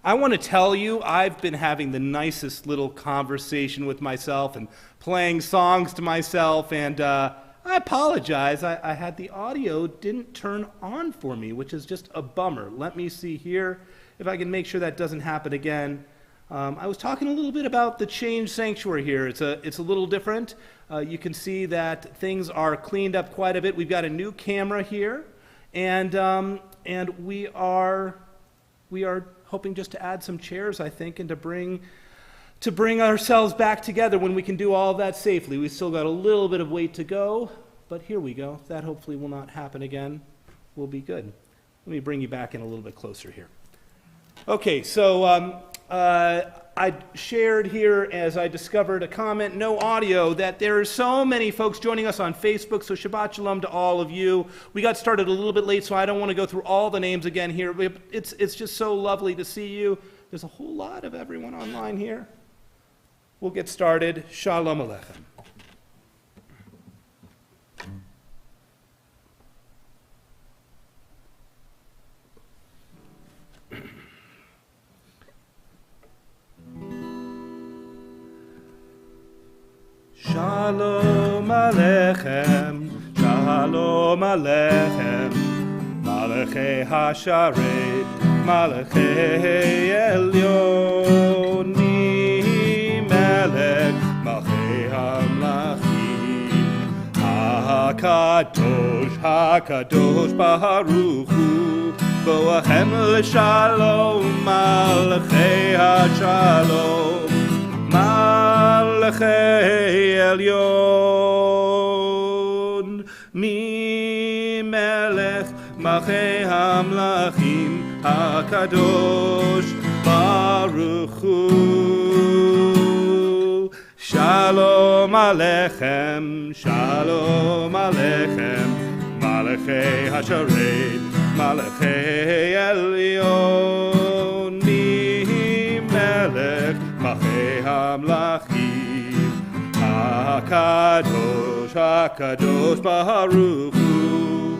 I want to tell you, I've been having the nicest little conversation with myself and playing songs to myself, and I apologize. I had the audio didn't turn on for me, which is just a bummer. Let me see here if I can make sure that doesn't happen again. I was talking a little bit about the Change Sanctuary here. It's a little different. You can see that things are cleaned up quite a bit. We've got a new camera here, and we are hoping just to add some chairs, I think, and to bring ourselves back together when we can do all of that safely. We've still got a little bit of weight to go, but here we go. That hopefully will not happen again. We'll be good. Let me bring you back in a little bit closer here. Okay, so I shared here as I discovered a comment, no audio, that there are so many folks joining us on Facebook, so Shabbat Shalom to all of you. We got started a little bit late, so I don't want to go through all the names again here. It's just so lovely to see you. There's a whole lot of everyone online here. We'll get started. Shalom Aleichem. Shalom Aleichem, Shalom Aleichem, Malachei HaSharet, Malachei Elyonim, Melech, Malachei HaMlachim, HaKadosh, HaKadosh Baruch Hu, Boachem L'Shalom, Malachei HaShalom, Malachei Elyon, Mi Melech, Malachei HaMlachim, HaKadosh Baruch Hu. Shalom Aleichem, Shalom Aleichem, Malachei HaSharet, Malachei Elyon, Mi Melech, Malachei HaMlachim, HaKadosh, HaKadosh Baruch Hu.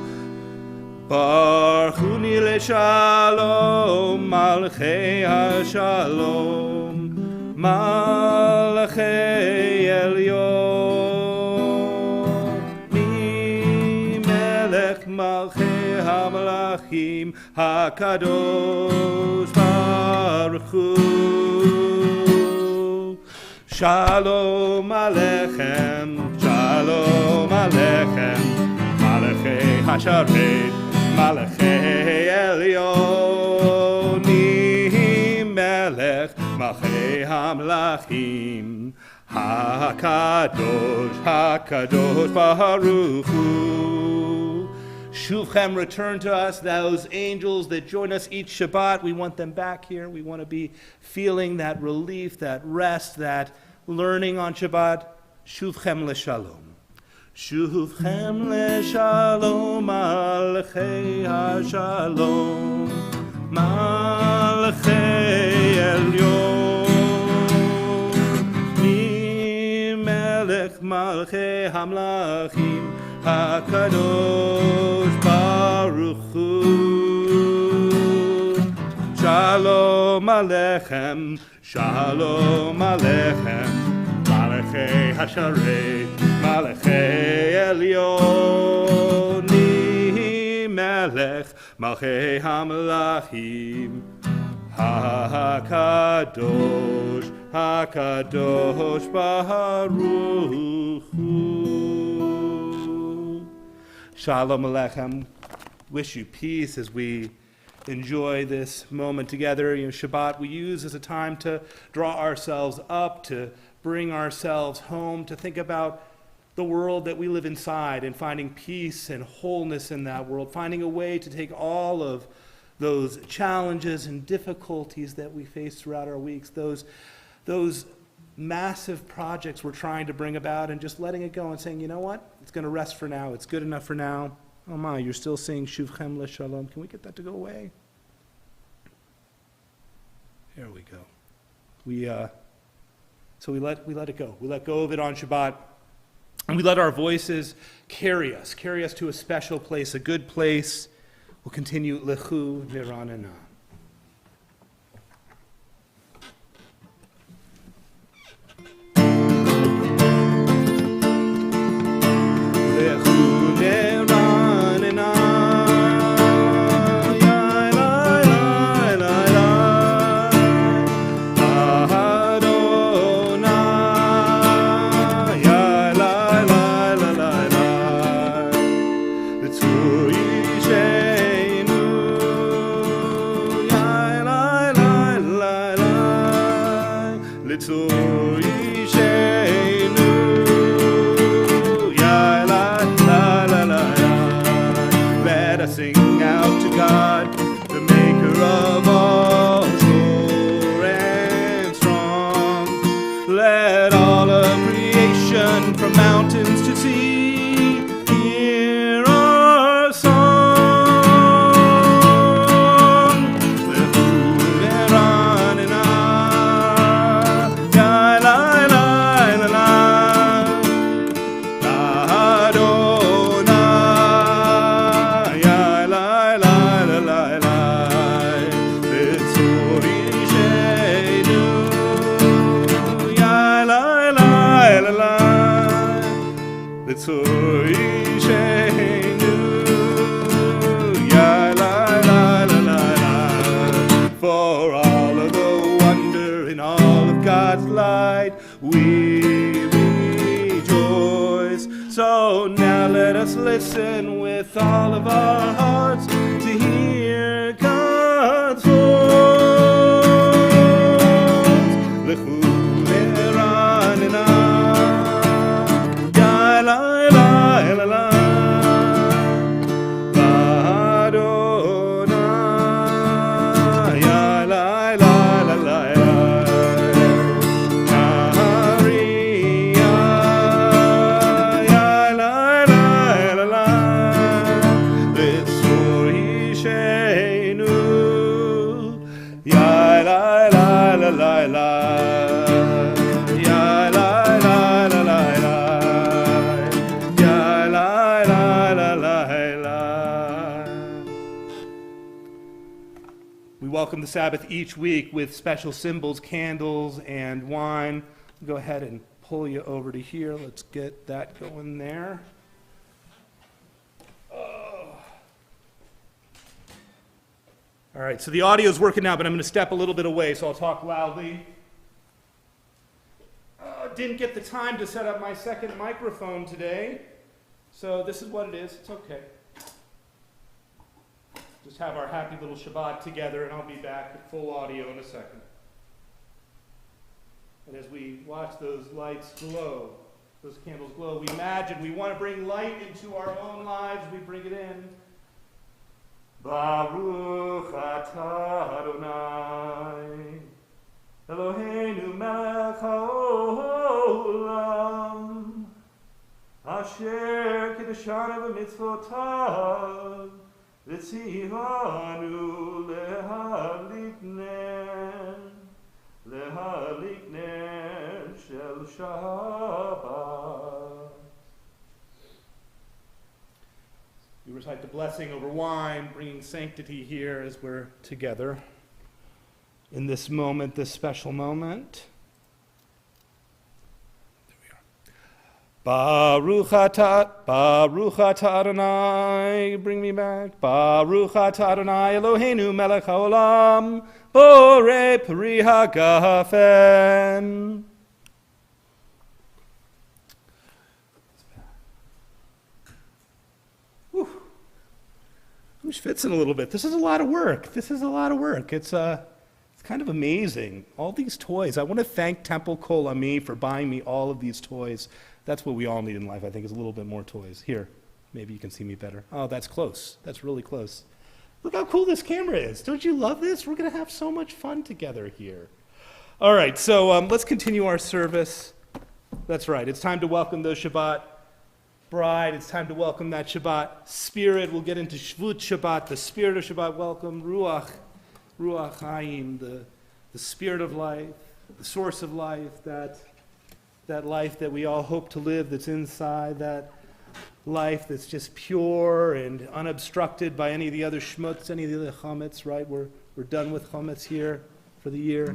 Baruch Hu L'Shalom, Malachei HaShalom, Malachei Elyon, Mi Melech, Malachei HaMlachim, HaKadosh Baruch Hu. Shalom Aleichem, Shalom Aleichem, Malachei HaSharet, Malachei Elyonim, Melech, Malachei HaMlachim, HaKadosh, HaKadosh Baruch Hu. Shuvchem, return to us, those angels that join us each Shabbat. We want them back here. We want to be feeling that relief, that rest, that learning on Shabbat. Shuvchem l'shalom. Shuvchem l'shalom, Malachei HaShalom, Malachei Elyon, Mi Melech, Malachei HaMlachim, HaKadosh Baruch Hu. Shalom Aleichem, Shalom Aleichem, Malachei HaSharet, Malachei Elyon, Mi Melech, Malachei HaMlachim, HaKadosh, HaKadosh Baruch Hu. Shalom Aleichem. Wish you peace as we enjoy this moment together. Shabbat we use as a time to draw ourselves up, to bring ourselves home, to think about the world that we live inside and finding peace and wholeness in that world, finding a way to take all of those challenges and difficulties that we face throughout our weeks, those massive projects we're trying to bring about, and just letting it go and saying, you know what, it's going to rest for now, it's good enough for now. Oh my, you're still saying Shuvchem l'Shalom. Can we get that to go away? There we go. So we let it go. We let go of it on Shabbat, and we let our voices carry us to a special place, a good place. We'll continue Lechu Niranana. Let us sing out to God, the maker of all sure and strong. Let all of creation, from mountains to sea, hear our song. Let who and run and la la la la la. For all of the wonder in all of God's light, we rejoice. So now let us listen with all of our hearts to hear God's voice. Lechu le'ranena, ya la la la la. We welcome the Sabbath each week with special symbols, candles, and wine. Go ahead and pull you over to here. Let's get that going there. Oh. All right, so the audio is working now, but I'm going to step a little bit away, so I'll talk loudly. Didn't get the time to set up my second microphone today, so this is what it is. It's okay. Just have our happy little Shabbat together, and I'll be back with full audio in a second. And as we watch those lights glow, those candles glow, we imagine we want to bring light into our own lives. We bring it in. Baruch atah Adonai, Eloheinu melech haolam, asher kiddushanu b'mitzvotav, v'tzivanu lehalikner shel Shabbat. We recite the blessing over wine, bringing sanctity here as we're together in this moment, this special moment. There we are. Baruch atah Adonai, bring me back. Baruch atah Adonai, Eloheinu melech haolam, borei peri hagafen. Who's fits in a little bit? This is a lot of work. It's kind of amazing. All these toys. I want to thank Temple Kol Ami for buying me all of these toys. That's what we all need in life, I think, is a little bit more toys. Here, maybe you can see me better. Oh, that's close. That's really close. Look how cool this camera is. Don't you love this? We're going to have so much fun together here. All right, so let's continue our service. That's right. It's time to welcome the Shabbat bride. It's time to welcome that Shabbat spirit. We'll get into Shvut Shabbat, the spirit of Shabbat. Welcome Ruach Chaim, the spirit of life, the source of life, that life that we all hope to live that's inside, that life that's just pure and unobstructed by any of the other shmutz, any of the other chametz, right? We're done with chametz here for the year.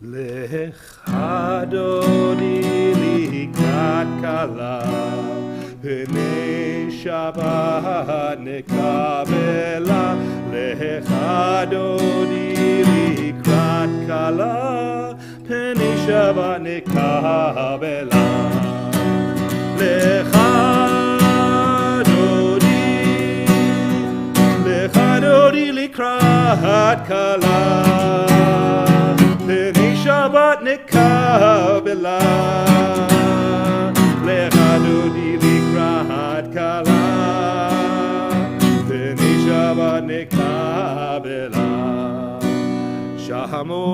Lech Adoni likrat kala, pnei Shabbat nekavela. Lech Adoni likrat kala, pnei Shabbat nekabela. Lecha dodi likrat kala. Pnei Shabbat nekabela. Lecha dodi likrat kala. Pnei Shabbat nekabela. Shahamo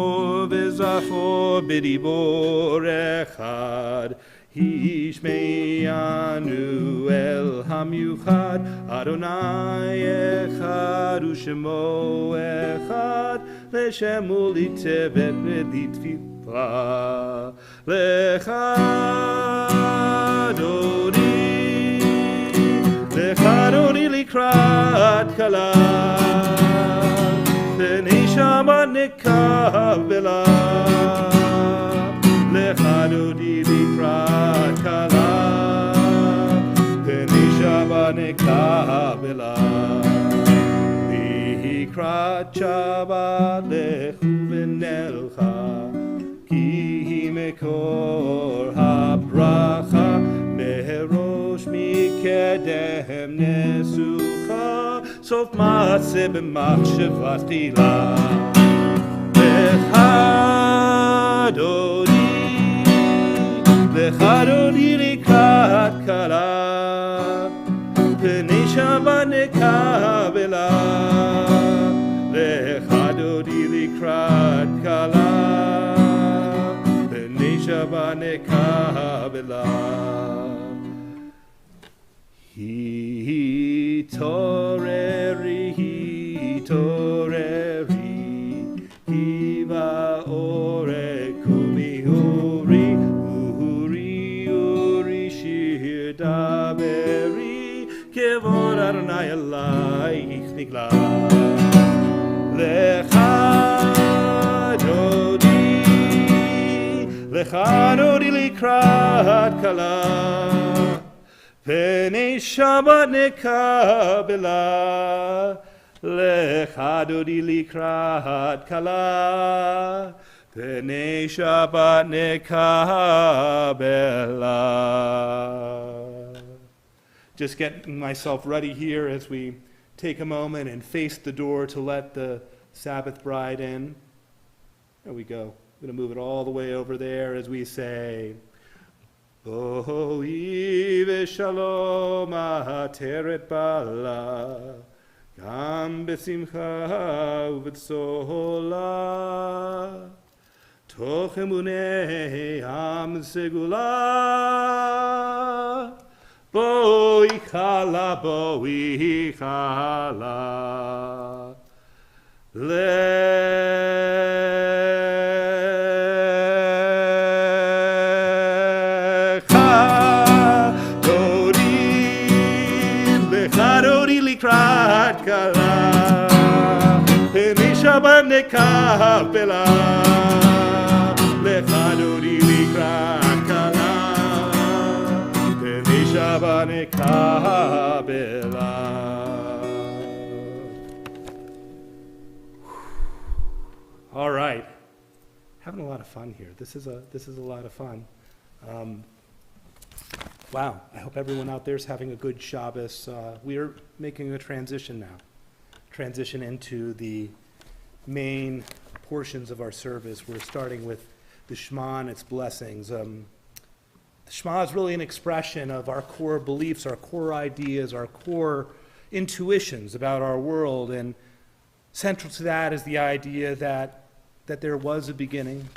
v'zafo b'dibor echad. Hishmeyanu el hamyuchad. Adonai echad u'shemo echad. Leshem u'litevet v'litfilah. Lecha dodi likrat kala. Pnei Shabbat nekabela. Lecha dodi likrat kala. Pnei Shabbat nekabela. Likrat Shabbat lechu v'nelcha. Ki hi mekor habracha. Meherosh mikedem nesucha. Sof maaseh b'machshavas tila. Lecha dodi likrat kala. Pnei Shabbat nekabela. Lecha dodi likrat kala. Pnei Shabbat nekabela. Hitoreri, hiva ore kumi uri, uri shir daberi, kevod Adonai alayich nigla. Lecha dodi likrat kala. Pnei Shabbat nekabela. Lecha dodi likrat kala. Pnei Shabbat nekabela. Just getting myself ready here as we take a moment and face the door to let the Sabbath bride in. There we go. I'm going to move it all the way over there as we say, Bohi v'shalom ateret bala, gam b'simcha u'b'tzola, toch emunei am segula, boi chala, boi chala. Likrat kala, Pnei Shabbat nekabela. Lecha dodi likrat kala, Pnei Shabbat nekabela. All right, having a lot of fun here. This is a lot of fun. Wow, I hope everyone out there is having a good Shabbos. We are making a transition now. Transition into the main portions of our service. We're starting with the Shema and its blessings. The Shema is really an expression of our core beliefs, our core ideas, our core intuitions about our world. And central to that is the idea that there was a beginning,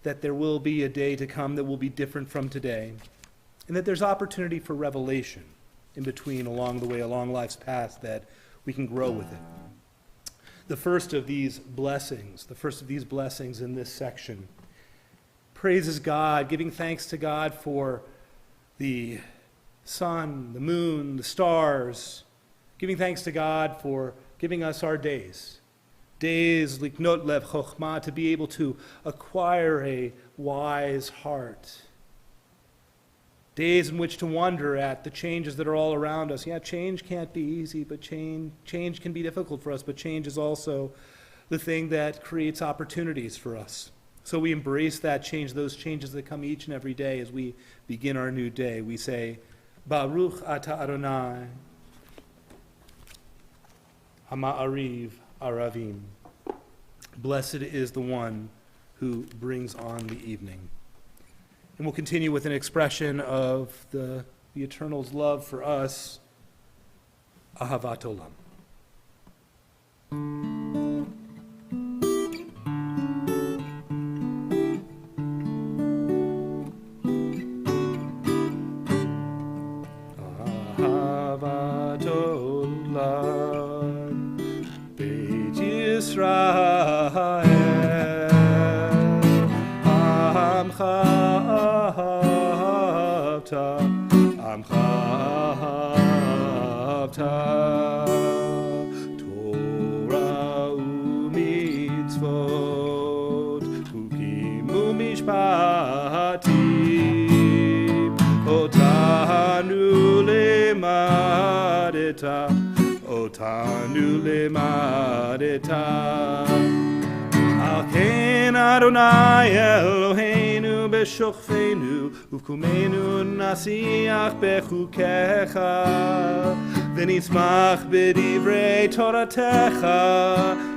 that there will be a day to come that will be different from today, and that there's opportunity for revelation in between, along the way, along life's path, that we can grow with it. The first of these blessings in this section praises God, giving thanks to God for the sun, the moon, the stars, giving thanks to God for giving us our days. Days liknot lev chokhmah, to be able to acquire a wise heart. Days in which to wonder at the changes that are all around us. Yeah, change can't be easy, but change can be difficult for us, but change is also the thing that creates opportunities for us. So we embrace that change, those changes that come each and every day as we begin our new day. We say, Baruch Ata Adonai, Hama'ariv Aravim. Blessed is the one who brings on the evening. And we'll continue with an expression of the Eternal's love for us, Ahavat Olam. Ahavat Olam, Beit Yisrael, Amcha Ahavta, Amcha Ahavta, Torah u'mitzvot, Chukim u'mishpatim, Otanu lemadeta, Otanu lemadeta. Al ken Adonai Eloheinu b'shokfenu uvkumenu nasiach bechukecha v'nitzmach b'divrei toratecha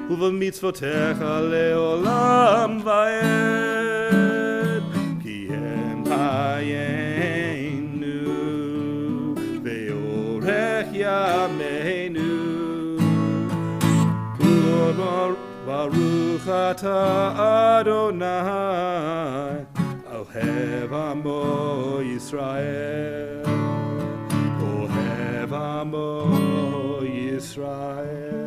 uv'mitzvotecha leolam va'ed ki hem hayenu ve'orech yameinu Baruch Ata Adonai, Ohev Amo Yisrael, Ohev Amo Yisrael.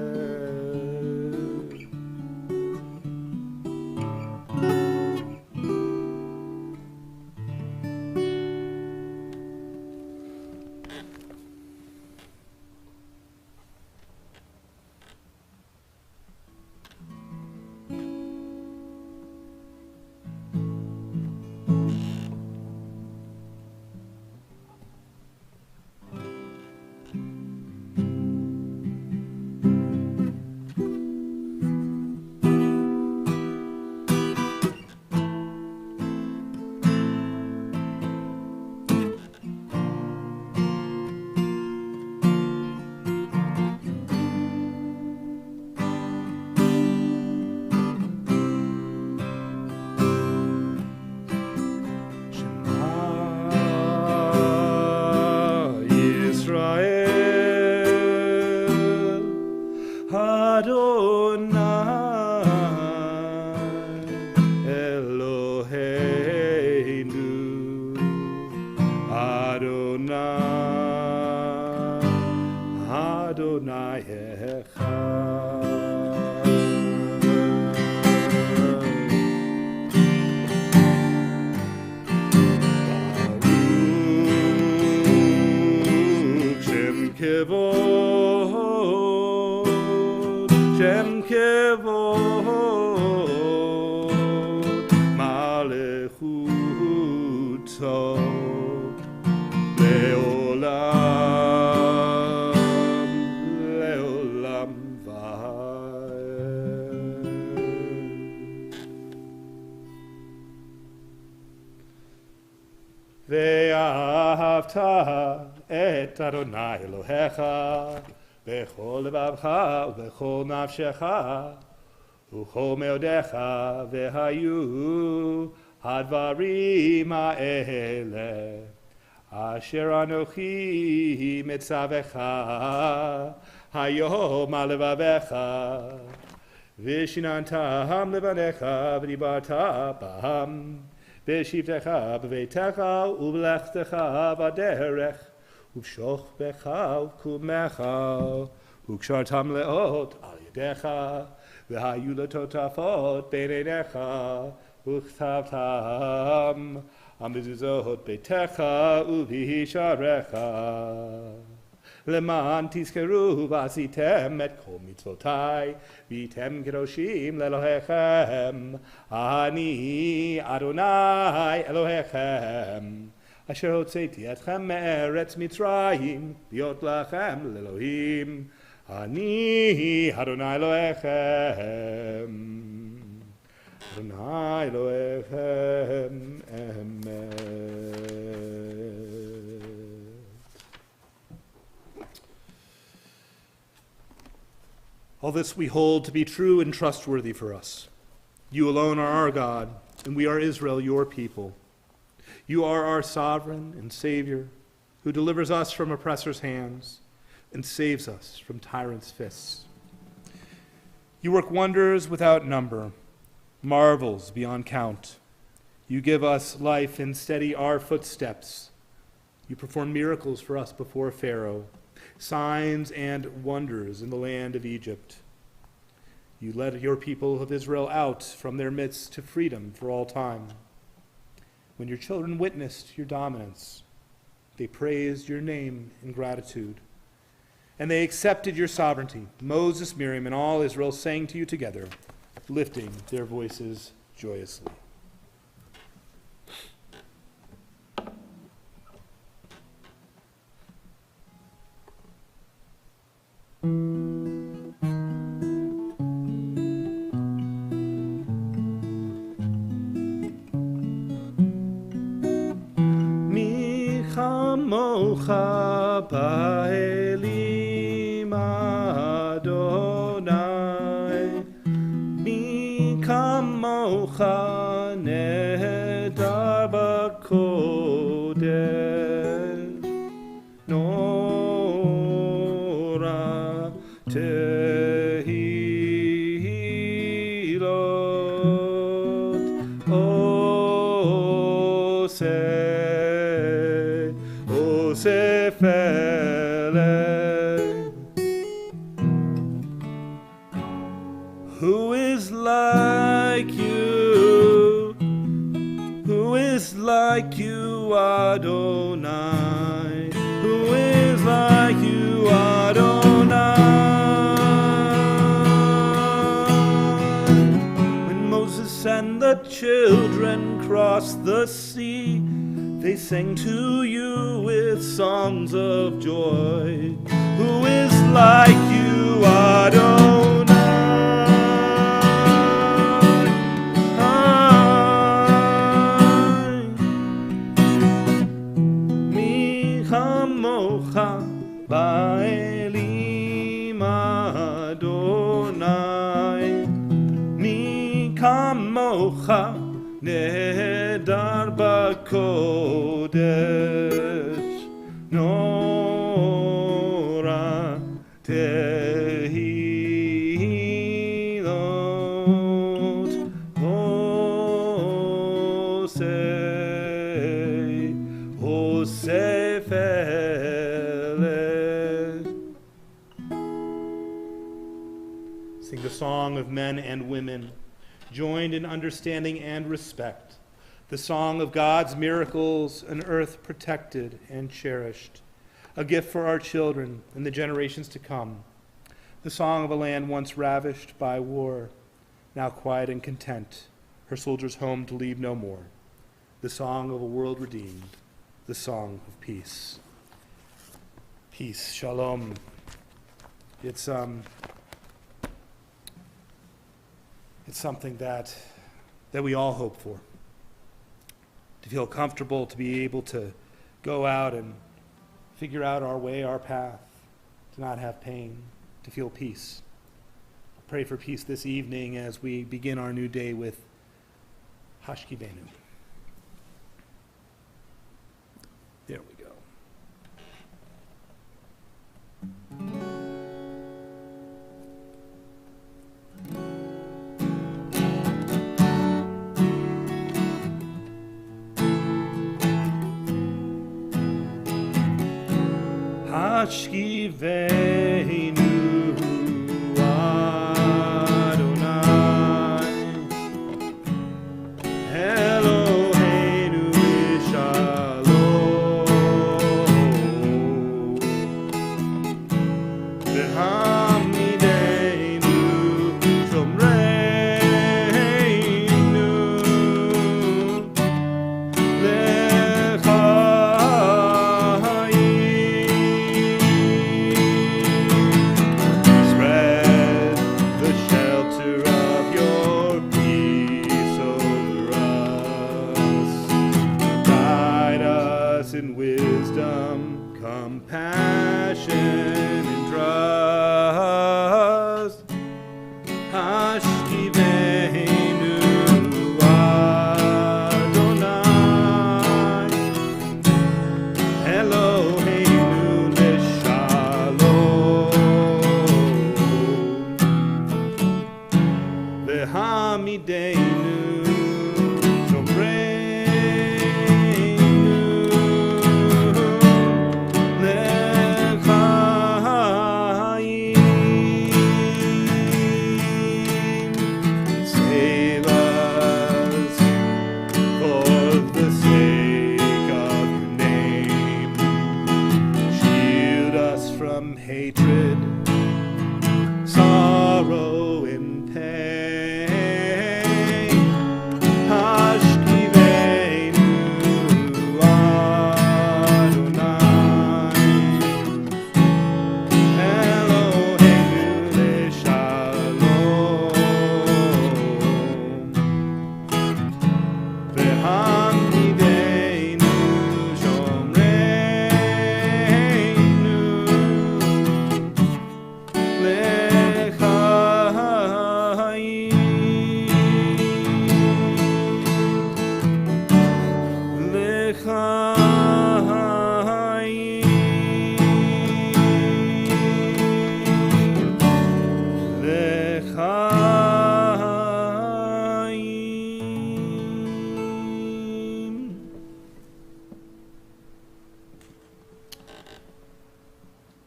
Et Adonai Elohecha bechol levavcha ubechol nafshecha uchol meodecha vehayu hadvarim ha'ele asher anochi mitzavecha hayom alevavecha vishinantam levanecha v'dibarta b'ham B'shivtecha b'veitecha u'b'lechtecha b'derech u'b'shochbecha u'b'kumecha u'kshartam le'ot al yadecha v'hayu l'totafot b'neinecha u'chtavtam amizuzot beitecha u'v'hisharecha Leman tizkeru v'asitem et kol mitzvotai v'tem kedoshim lelohechem Ani Adonai Elohechem Asher hotzeiti etchem me'eretz Mitzrayim V'yot lachem lelohim Ani Adonai Elohechem Adonai Elohechem Emet. All this we hold to be true and trustworthy for us. You alone are our God, and we are Israel, your people. You are our sovereign and Savior, who delivers us from oppressors' hands and saves us from tyrants' fists. You work wonders without number, marvels beyond count. You give us life and steady our footsteps. You perform miracles for us before Pharaoh, signs and wonders in the land of Egypt. You led your people of Israel out from their midst to freedom for all time. When your children witnessed your dominance, they praised your name in gratitude, and they accepted your sovereignty. Moses, Miriam, and all Israel sang to you together, lifting their voices joyously. Mocha ba'elim Adonai, mi kamocha nehedar b'kodesh, nora tehilot Who is like you? Who is like you, Adonai? Who is like you, Adonai? When Moses and the children crossed the sea, they sang to you with songs of joy. Who is like you, Adonai? Mi chamocha ba'elim Adonai, mi kamocha nehedar b'kodesh, nora tehilot hosef eleh. Sing the song of men and women, joined in understanding and respect, the song of God's miracles, an earth protected and cherished, a gift for our children and the generations to come, the song of a land once ravished by war, now quiet and content, her soldiers home to leave no more, the song of a world redeemed, the song of peace. Peace, shalom. It's something that we all hope for. To feel comfortable, to be able to go out and figure out our way, our path, to not have pain, to feel peace. Pray for peace this evening as we begin our new day with Hashkivenu. There we go. Hashkivenu Adonai Eloheinu Shalom V'hamidenu Shomreinu Lecha in wisdom, compassion, and trust. Hashkivenu Adonai, Eloheinu Leshalom, V'hamidenu hatred, sorrow, and pain. Hashkivenu Adonai, Eloheinu Leshalom, V'hamidenu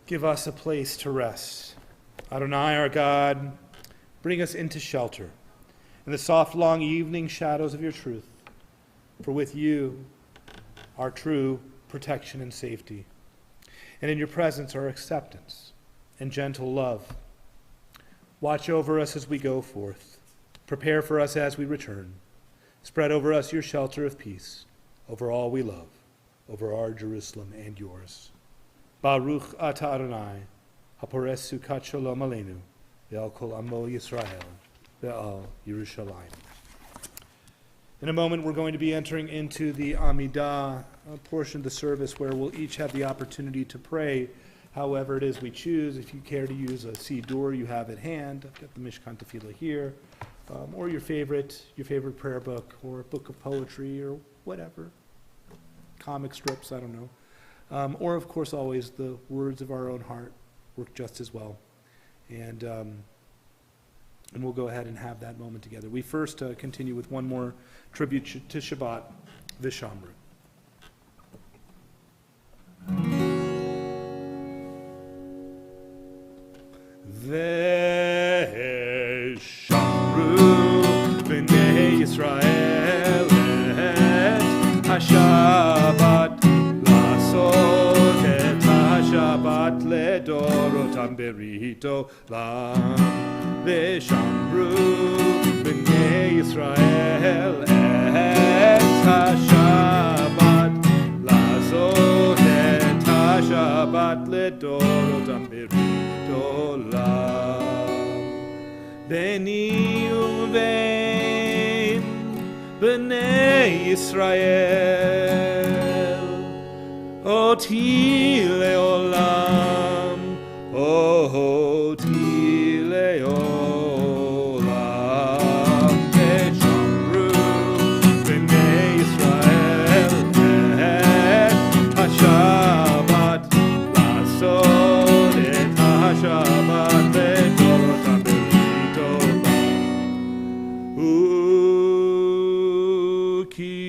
Give us a place to rest. Adonai, our God, bring us into shelter in the soft, long evening shadows of your truth. For with you are true protection and safety, and in your presence are acceptance and gentle love. Watch over us as we go forth. Prepare for us as we return. Spread over us your shelter of peace, over all we love, over our Jerusalem and yours. Baruch ata Adonai, haporez sukat shalom aleinu, ve'al kol amo Yisrael, ve'al Yerushalayim. In a moment, we're going to be entering into the Amidah portion of the service where we'll each have the opportunity to pray however it is we choose. If you care to use a siddur you have at hand, I've got the Mishkan Tefillah here, or your favorite prayer book, or a book of poetry, or whatever, comic strips, I don't know. Or, of course, always the words of our own heart work just as well. And we'll go ahead and have that moment together. We first continue with one more tribute to Shabbat, Vishamru. Vishamru b'nei Yisrael et HaShabbat et HaShabbat ledorotam berito lam Vishamru b'nei Yisrael et HaShabbat lazot et HaShabbat ledorotam berito lam Beni uvein b'nei Yisrael Oti leolam, oti leolam, Vishamru b'nei Yisrael et HaShabbat lasot et HaShabbat ledorotam berito uki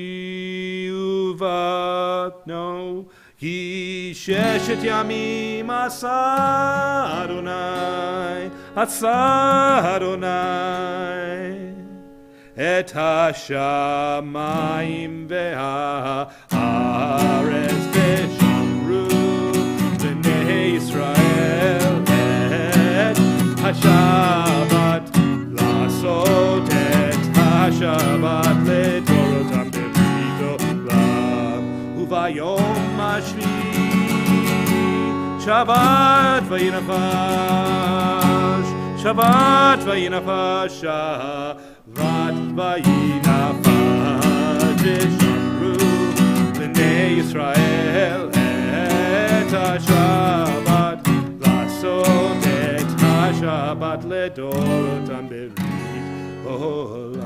uvatno Ki sheshet yamim asa Adonai, et hashamayim ve'haaretz Vishamru b'nei Yisrael et HaShabbat lasot et HaShabbat ledorotam berito lam uvayom Shabbat vayinafash, Shabbat vayinafash, Shabbat vayinafash, Vishamru b'nei Yisrael השבת, לעשות את השבת לדורותם ברית עולם.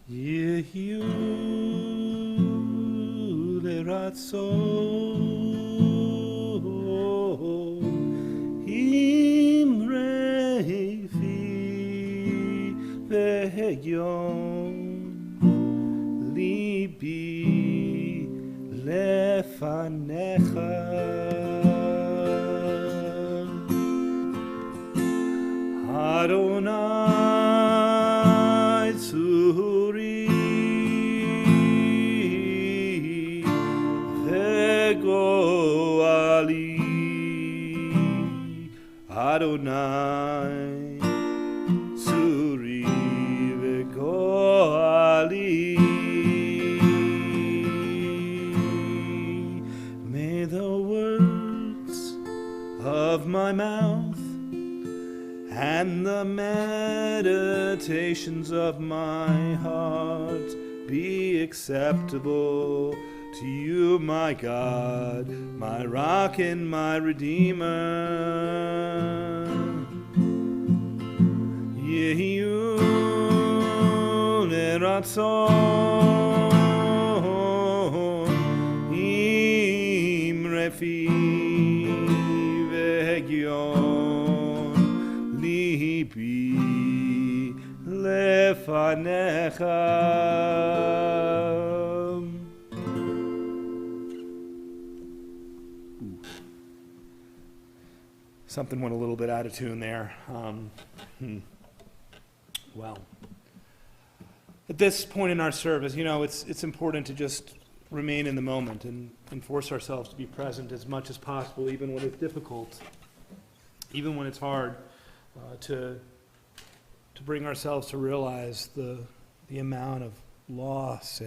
יחיו לרצון אמרי פי והגיון ליבי לפניך אדוני צורי וגואלי אדוני צורי וגואלי May the words of my mouth and the meditations of my heart be acceptable to you, my God, my rock and my redeemer. Yehiyu leratzon imrefi Something went a little bit out of tune there. Well, at this point in our service, it's important to just remain in the moment and force ourselves to be present as much as possible, even when it's difficult, even when it's hard, to bring ourselves to realize the amount of loss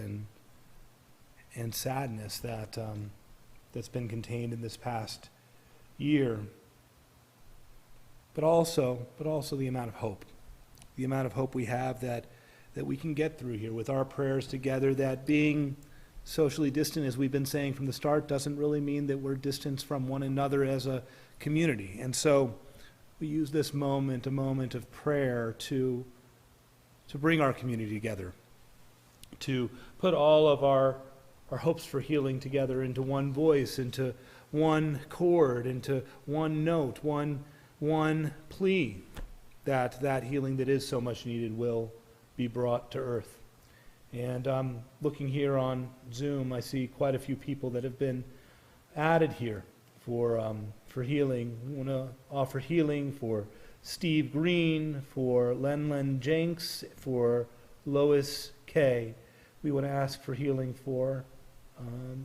and sadness that's been contained in this past year, but also the amount of hope we have that we can get through here with our prayers together, that being socially distant, as we've been saying from the start, doesn't really mean that we're distanced from one another as a community. And so we use this moment, a moment of prayer, to bring our community together, to put all of our hopes for healing together into one voice, into one chord, into one note, one plea, that healing that is so much needed will be brought to earth. And looking here on Zoom, I see quite a few people that have been added here for healing. We want to offer healing for Steve Green, for Len Jenks, for Lois Kay. We want to ask for healing for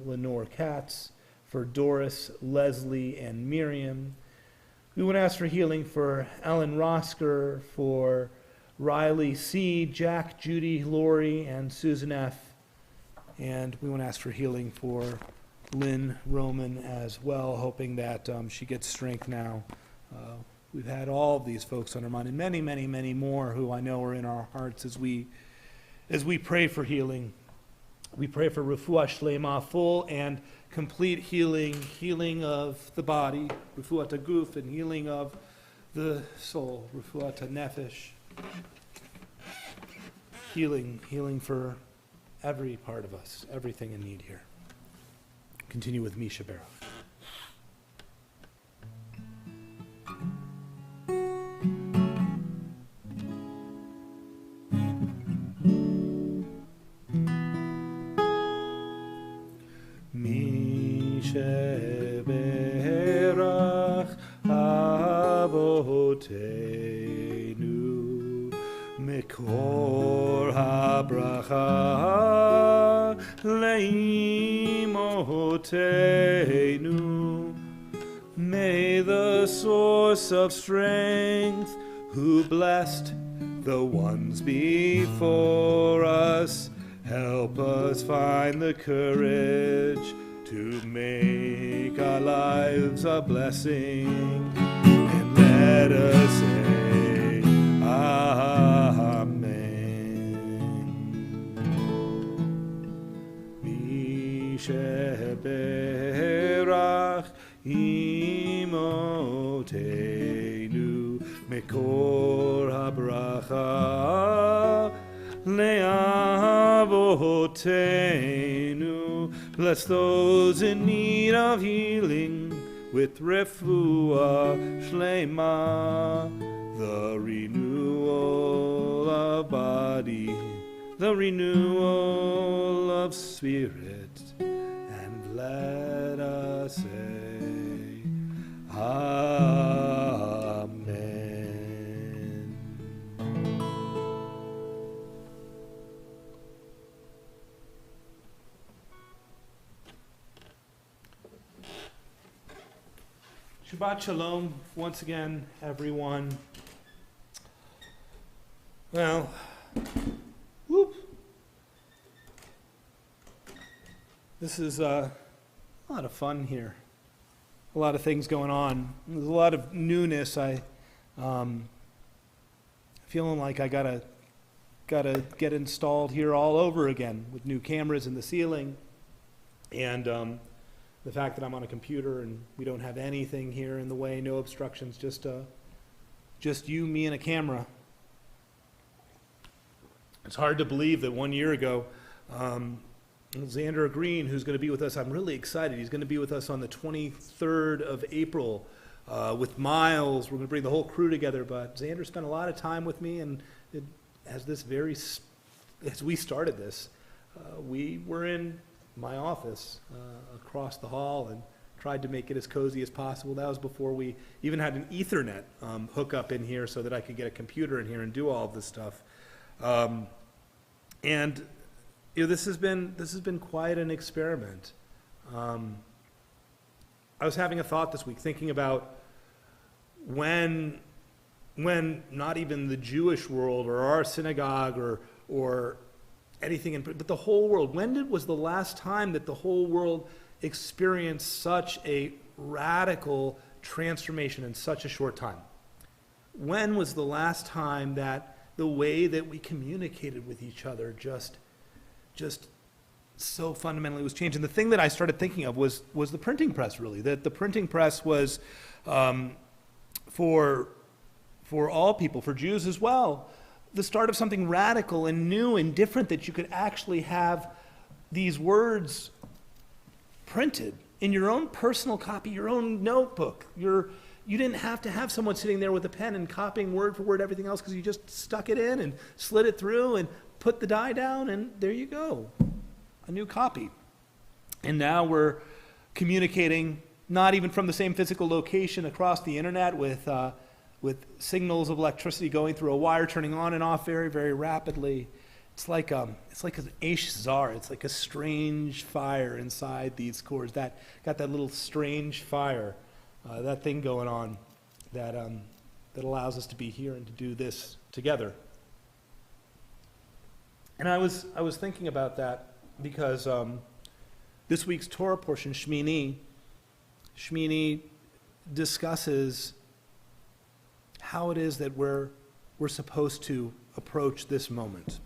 Lenore Katz, for Doris, Leslie, and Miriam. We want to ask for healing for Ellen Rosker, for Riley C., Jack, Judy, Lori, and Susan F. And we want to ask for healing for Lynn Roman as well, hoping that she gets strength now. We've had all of these folks on our mind, and many, many, many more who I know are in our hearts as we pray for healing. We pray for refuah shlema, full and complete healing of the body, refuah guf, and healing of the soul, refuah nefesh. Healing for every part of us, everything in need here. Continue with Misha Baruch. Misha Baruch Avoteinu Mekor habracha leimotenu. May the source of strength, who blessed the ones before us, help us find the courage to make our lives a blessing, and let us say Amen. Mishe berach imotenu mekor habracha leavotenu. Bless those in need of healing with refuah shlema, the renewal of body, the renewal of spirit, and let us say Amen. Shabbat Shalom once again, everyone. Well, this is a lot of fun here. A lot of things going on. There's a lot of newness. I feeling like I gotta get installed here all over again with new cameras in the ceiling, and the fact that I'm on a computer and we don't have anything here in the way, no obstructions, just you, me, and a camera. It's hard to believe that 1 year ago, Xander Green, who's going to be with us, I'm really excited. He's going to be with us on the 23rd of April with Miles. We're going to bring the whole crew together, but Xander spent a lot of time with me, and it has this very as we started this, we were in my office across the hall and tried to make it as cozy as possible. That was before we even had an Ethernet hookup in here so that I could get a computer in here and do all of this stuff. And this has been quite an experiment. I was having a thought this week, thinking about when not even the Jewish world or our synagogue or anything, but the whole world, was the last time that the whole world experienced such a radical transformation in such a short time? When was the last time that the way that we communicated with each other just so fundamentally was changed? And the thing that I started thinking of was the printing press, really. That the printing press was, for all people, for Jews as well, the start of something radical and new and different, that you could actually have these words printed in your own personal copy, your own notebook. You didn't have to have someone sitting there with a pen and copying word for word everything else, because you just stuck it in and slid it through and put the die down, and there you go, a new copy. And now we're communicating not even from the same physical location across the internet with signals of electricity going through a wire, turning on and off very, very rapidly. It's like an Eish Zar. It's like a strange fire inside these cords. That got that little strange fire, that thing going on, that allows us to be here and to do this together. And I was thinking about that because this week's Torah portion, Shmini discusses how it is that we're supposed to approach this moment.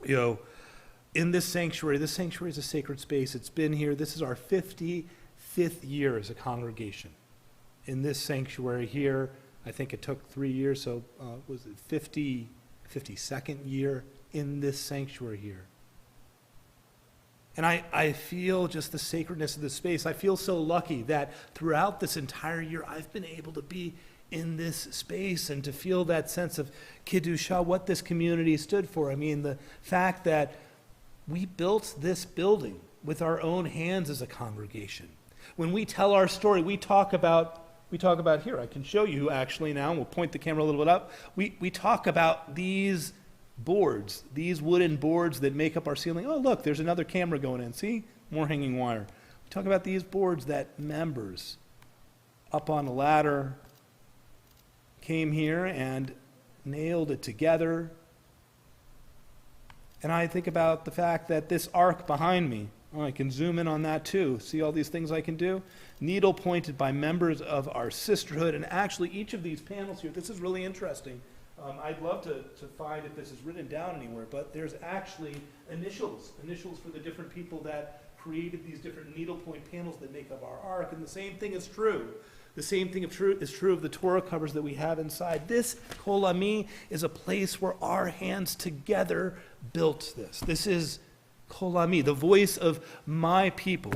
In this sanctuary is a sacred space. It's been here. This is our 55th year as a congregation. In this sanctuary here, I think it took 3 years, so was it 52nd year in this sanctuary here. And I feel just the sacredness of this space. I feel so lucky that throughout this entire year, I've been able to be in this space and to feel that sense of Kiddushah, what this community stood for. I mean, the fact that we built this building with our own hands as a congregation. When we tell our story, we talk about here, I can show you actually now, and we'll point the camera a little bit up. We talk about these boards, these wooden boards that make up our ceiling. Oh, look, there's another camera going in. See? More hanging wire. We talk about these boards that members up on a ladder came here and nailed it together. And I think about the fact that this arc behind me, I can zoom in on that too. See all these things I can do? Needle pointed by members of our sisterhood. And actually each of these panels here, this is really interesting. I'd love to find if this is written down anywhere, but there's actually initials for the different people that created these different needlepoint panels that make up our ark. And the same thing is true. The same thing is true of the Torah covers that we have inside. This Kol Ami is a place where our hands together built this. This is Kol Ami, the voice of my people.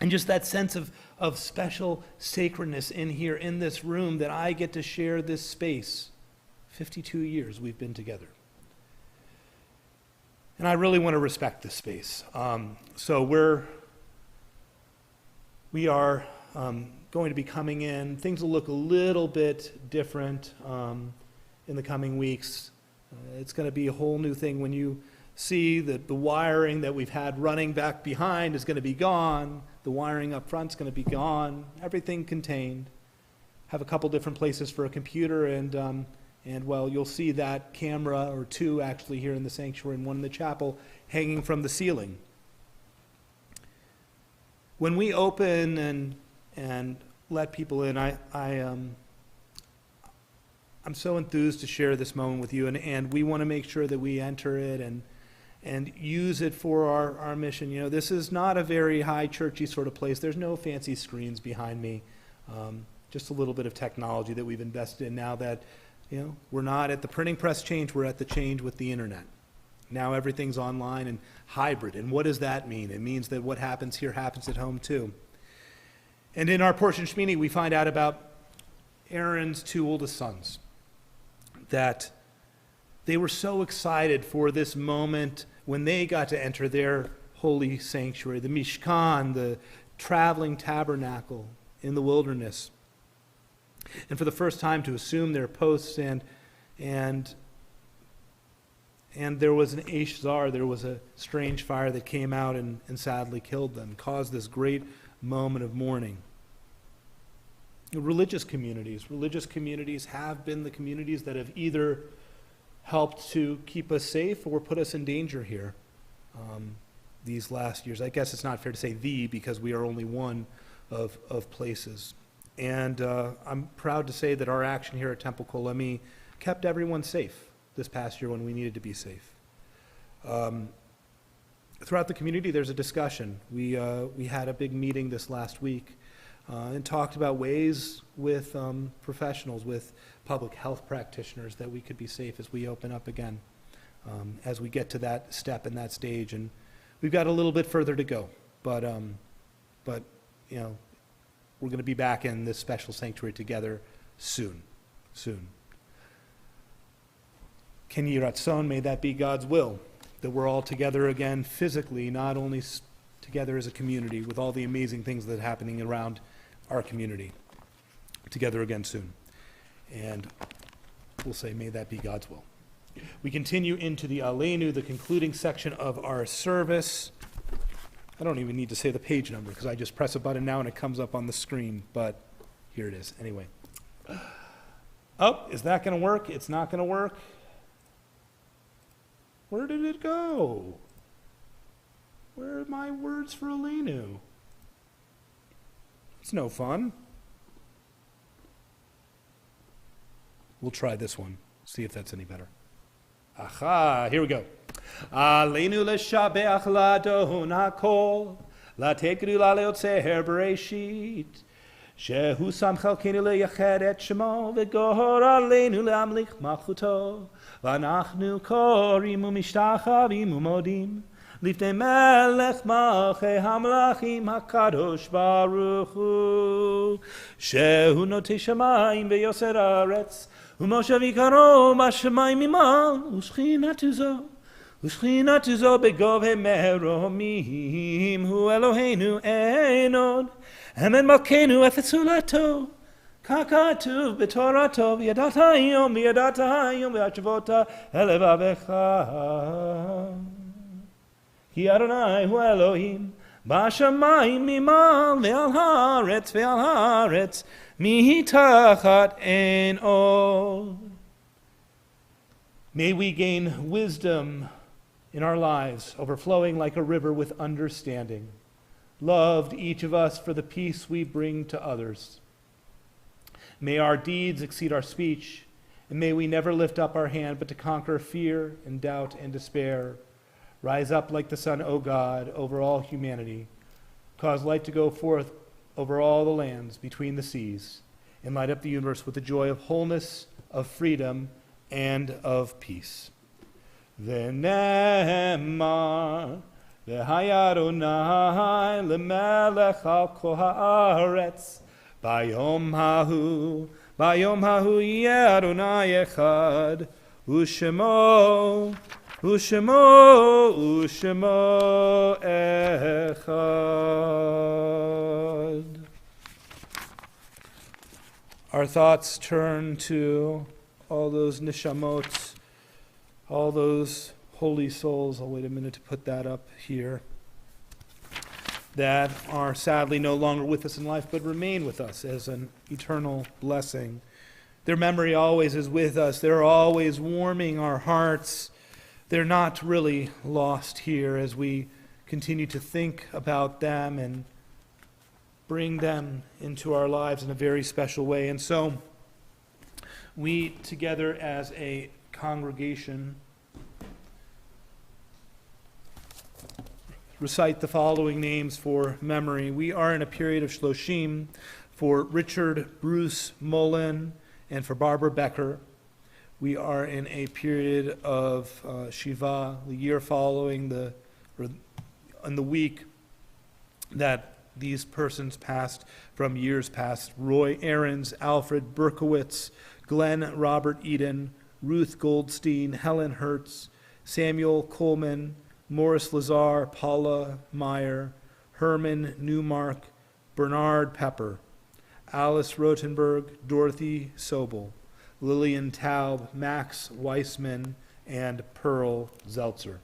And just that sense of special sacredness in here, in this room, that I get to share this space. 52 years we've been together. And I really want to respect this space. So we are going to be coming in. Things will look a little bit different in the coming weeks. It's going to be a whole new thing when you see that the wiring that we've had running back behind is going to be gone. The wiring up front is going to be gone. Everything contained. Have a couple different places for a computer, and well, you'll see that camera, or two actually, here in the sanctuary and one in the chapel, hanging from the ceiling. When we open and let people in, I'm so enthused to share this moment with you, and we want to make sure that we enter it and use it for our mission. This is not a very high churchy sort of place. There's no fancy screens behind me. Just a little bit of technology that we've invested in now that, we're not at the printing press change, we're at the change with the internet. Now everything's online and hybrid. And what does that mean? It means that what happens here happens at home too. And in our portion Shmini, we find out about Aaron's two oldest sons, that They were so excited for this moment when they got to enter their holy sanctuary, the Mishkan, the traveling tabernacle in the wilderness. And for the first time to assume their posts, and there was an Ashzar, there was a strange fire that came out and sadly killed them, caused this great moment of mourning. Religious communities have been the communities that have either helped to keep us safe or put us in danger here these last years. I guess it's not fair to say because we are only one of places. And I'm proud to say that our action here at Temple Kol Ami kept everyone safe this past year when we needed to be safe. Throughout the community, there's a discussion. We had a big meeting this last week and talked about ways with professionals, with public health practitioners, that we could be safe as we open up again, as we get to that step and that stage. And we've got a little bit further to go, but you know, we're going to be back in this special sanctuary together soon. Ken Yhi Ratzon, may that be God's will, that we're all together again physically, not only together as a community with all the amazing things that are happening around our community, together again soon. And we'll say, may that be God's will. We continue into the Aleinu, the concluding section of our service. I don't even need to say the page number because I just press a button now and it comes up on the screen, but here it is. Anyway. Oh, is that going to work? It's not going to work. Where did it go? Where are my words for Aleinu? It's no fun. We'll try this one, see if that's any better. Aha, here we go. Aleinu l'shabeach ladon hakol, latekru la'leotzer bereshit, shehu sam chalkenu leyached et shemo, v'gohor aleinu le'amlich malchuto, v'anachnu korim u'mishtachavim u'modim, lifnei melech malchei hamlachim hakadosh baruch hu, shehu notei shamayim v'yoser haaretz, ומשה ויקרו בשמיים ממעל, ושכינתו זו בגובה מרומים, הוא אלוהינו אין עוד, אמת מלכנו אפס זולתו, ככתוב בתורתו, וידעת היום והשבות אל לבבך. כי אדוני הוא אלוהים, בשמיים ממעל ועל הארץ, mitachat ein od. May we gain wisdom in our lives, overflowing like a river with understanding. Loved each of us for the peace we bring to others. May our deeds exceed our speech, and may we never lift up our hand but to conquer fear and doubt and despair. Rise up like the sun, O God, over all humanity. Cause light to go forth over all the lands between the seas, and light up the universe with the joy of wholeness, of freedom, and of peace. V'nemar v'haya Adonai lemelech al kol haaretz bayom hahu yeh Adonai echad u'shemo echad. Our thoughts turn to all those nishamot, all those holy souls. I'll wait a minute to put that up here, that are sadly no longer with us in life, but remain with us as an eternal blessing. Their memory always is with us. They're always warming our hearts. They're not really lost here as we continue to think about them and bring them into our lives in a very special way. And so we together as a congregation recite the following names for memory. We are in a period of Shloshim for Richard Bruce Mullen and for Barbara Becker. We are in a period of Shiva, the year following in the week that these persons passed from years past. Roy Aarons, Alfred Berkowitz, Glenn Robert Eden, Ruth Goldstein, Helen Hertz, Samuel Coleman, Morris Lazar, Paula Meyer, Herman Newmark, Bernard Pepper, Alice Rotenberg, Dorothy Sobel, Lillian Taub, Max Weissman, and Pearl Zeltzer.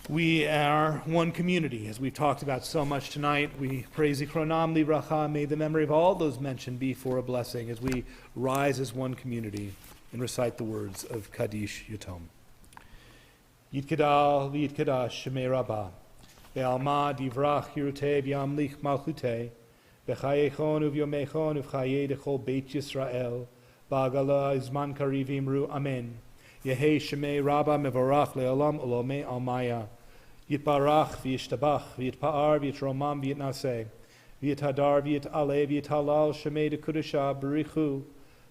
We are one community, as we've talked about so much tonight. We praise Zichronam Livracha. May the memory of all those mentioned be for a blessing as we rise as one community and recite the words of Kaddish Yatom. Yitkadal v'yitkadash Shemei Rabbah, ve'alma divrach hirutei v'yamlich malchutei, v'chayechon u'vyomechon u'v'chayei dechol Beit Yisrael, v'agala izman kariv imru amen. Yehei Shemei Rabbah mevorach le'olam ulomei almaya. Yitbarach v'yishtabach v'yitpa'ar v'yitromam v'yitnaseh v'yithadar v'yit'aleh v'yithalal Shemei dekudusha b'richu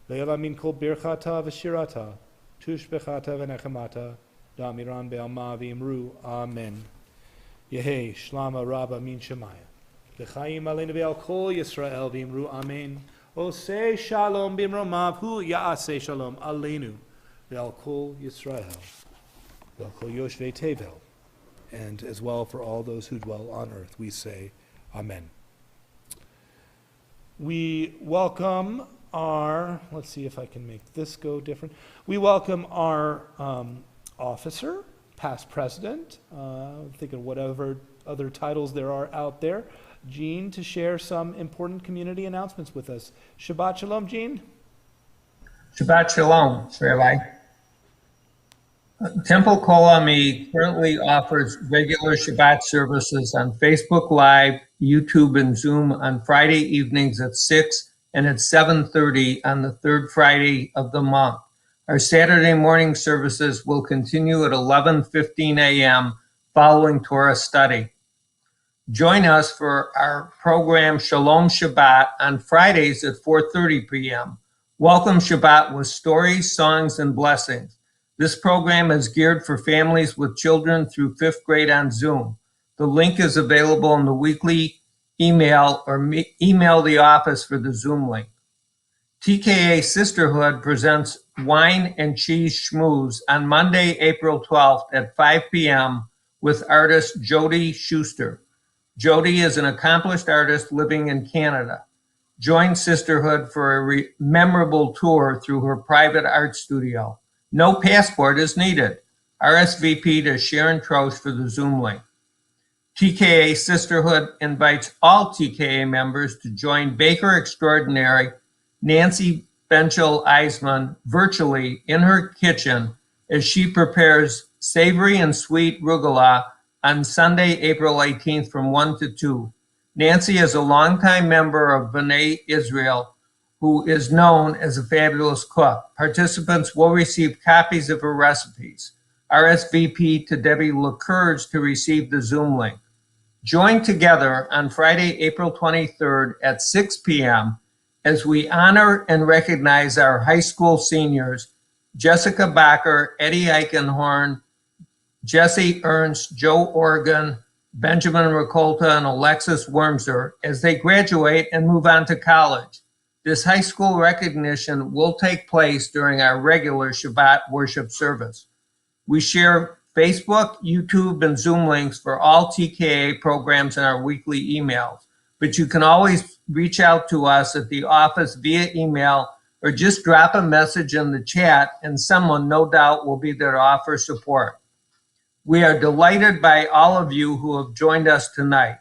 le'olam min kol birchata v'shirata tushbechata v'nechemata da'amiran be'alma v'imru amen. Yehei Shlama Rabbah min Shemaya v'chaim aleinu ve'al kol Yisrael v'imru amen. Oseh shalom b'imromav hu ya'aseh shalom aleinu ve'al kol Yisrael ve'al kol yoshvei tevel, and as well for all those who dwell on earth, we say, Amen. We welcome our, let's see if I can make this go different. We welcome our officer, past president, thinking whatever other titles there are out there, Jean, to share some important community announcements with us. Shabbat Shalom, Jean. Shabbat Shalom, Rabbi. Temple Kol Ami currently offers regular Shabbat services on Facebook Live, YouTube, and Zoom on Friday evenings at 6 and at 7:30 on the third Friday of the month. Our Saturday morning services will continue at 11:15 a.m. following Torah study. Join us for our program Shalom Shabbat on Fridays at 4:30 p.m. Welcome Shabbat with stories, songs, and blessings. This program is geared for families with children through 5th grade on Zoom. The link is available in the weekly email or email the office for the Zoom link. TKA Sisterhood presents Wine and Cheese Schmooze on Monday, April 12th at 5 p.m. with artist Jody Schuster. Jody is an accomplished artist living in Canada. Join Sisterhood for a memorable tour through her private art studio. No passport is needed. RSVP to Sharon Trost for the Zoom link. TKA Sisterhood invites all TKA members to join Baker Extraordinary Nancy Benchel Eisman virtually in her kitchen as she prepares savory and sweet rugula on Sunday, April 18th from 1 to 2. Nancy is a longtime member of B'nai Israel who is known as a fabulous cook. Participants will receive copies of her recipes. RSVP to Debbie LaCourge to receive the Zoom link. Join together on Friday, April 23rd at 6 p.m. as we honor and recognize our high school seniors, Jessica Bacher, Eddie Eichenhorn, Jesse Ernst, Joe Organ, Benjamin Ricolta, and Alexis Wormser as they graduate and move on to college. This high school recognition will take place during our regular Shabbat worship service. We share Facebook, YouTube, and Zoom links for all TKA programs in our weekly emails, but you can always reach out to us at the office via email or just drop a message in the chat and someone no doubt will be there to offer support. We are delighted by all of you who have joined us tonight.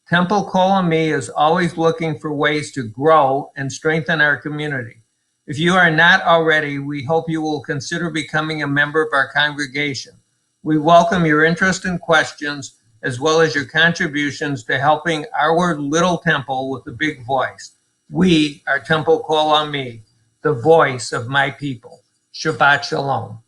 Temple Kol Ami is always looking for ways to grow and strengthen our community. If you are not already, we hope you will consider becoming a member of our congregation. We welcome your interest and questions, as well as your contributions to helping our little temple with a big voice. We are Temple Kol Ami, the voice of my people. Shabbat Shalom.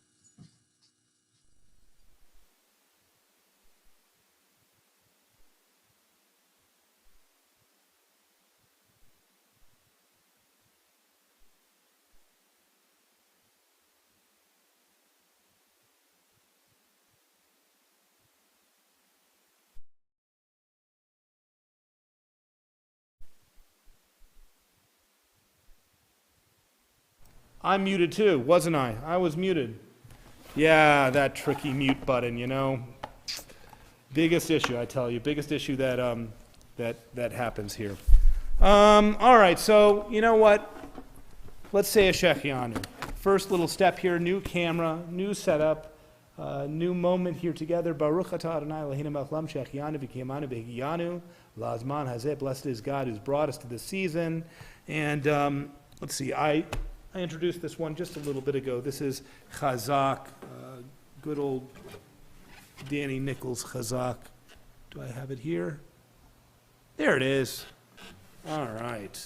I'm muted too, wasn't I? I was muted. Yeah, that tricky mute button, you know. Biggest issue, I tell you. Biggest issue that happens here. All right, so you know what? Let's say a Shechianu. First little step here, new camera, new setup, new moment here together. Baruch atah Adonai Eloheinu melech haolam shechianu v'kiyamanu v'higiyanu lazman hazeh. Blessed is God who's brought us to this season. And let's see, I introduced this one just a little bit ago. This is Chazak, good old Danny Nichols Chazak. Do I have it here? There it is. All right.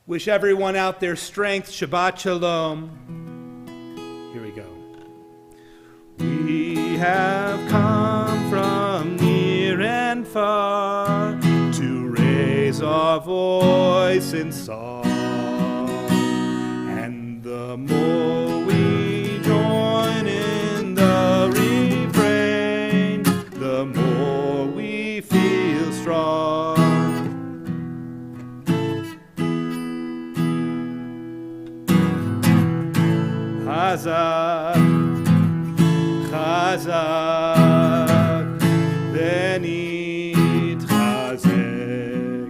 Wish everyone out there strength. Shabbat Shalom. Here we go. We have come from near and far to raise our voice in song. And the more we join in the refrain, the more we feel strong. Chazak, Chazak, Benit Chazek.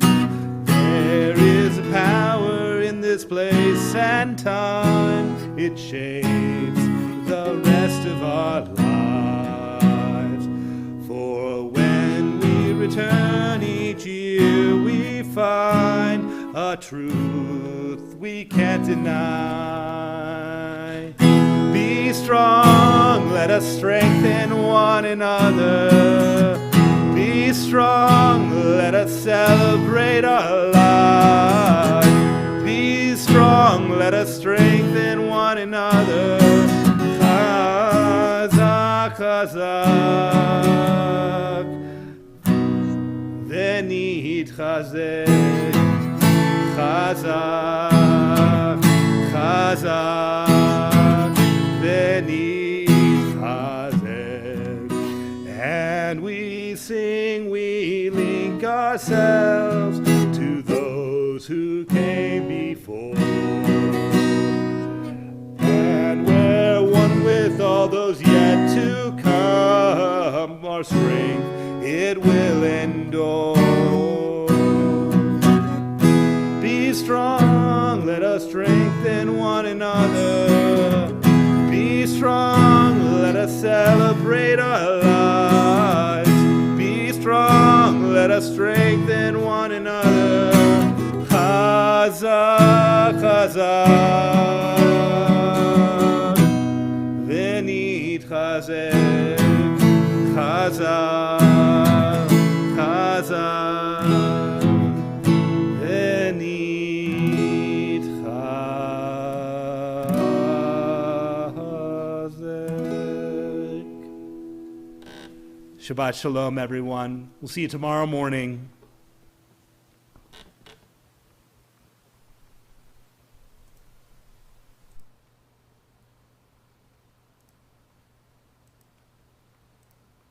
There is a power in this place and time. It shapes the rest of our lives. For when we return each year, we find a truth we can't deny. Be strong, let us strengthen one another. Be strong, let us celebrate our lives. Be strong, let us strengthen one another. Chazak, Chazak, Venit Chazek. Chazak, Chazak, Benit Chazek. And we sing, we link ourselves to those who came before. And we're one with all those yet to come. Our strength, it will endure. Be strong, let us strengthen one another. Be strong, let us celebrate our lives. Be strong, let us strengthen one another. Chazak, Chazak, Venit Chazek. Chazak, Chazak, Venit Chazek. Shabbat Shalom, everyone. We'll see you tomorrow morning.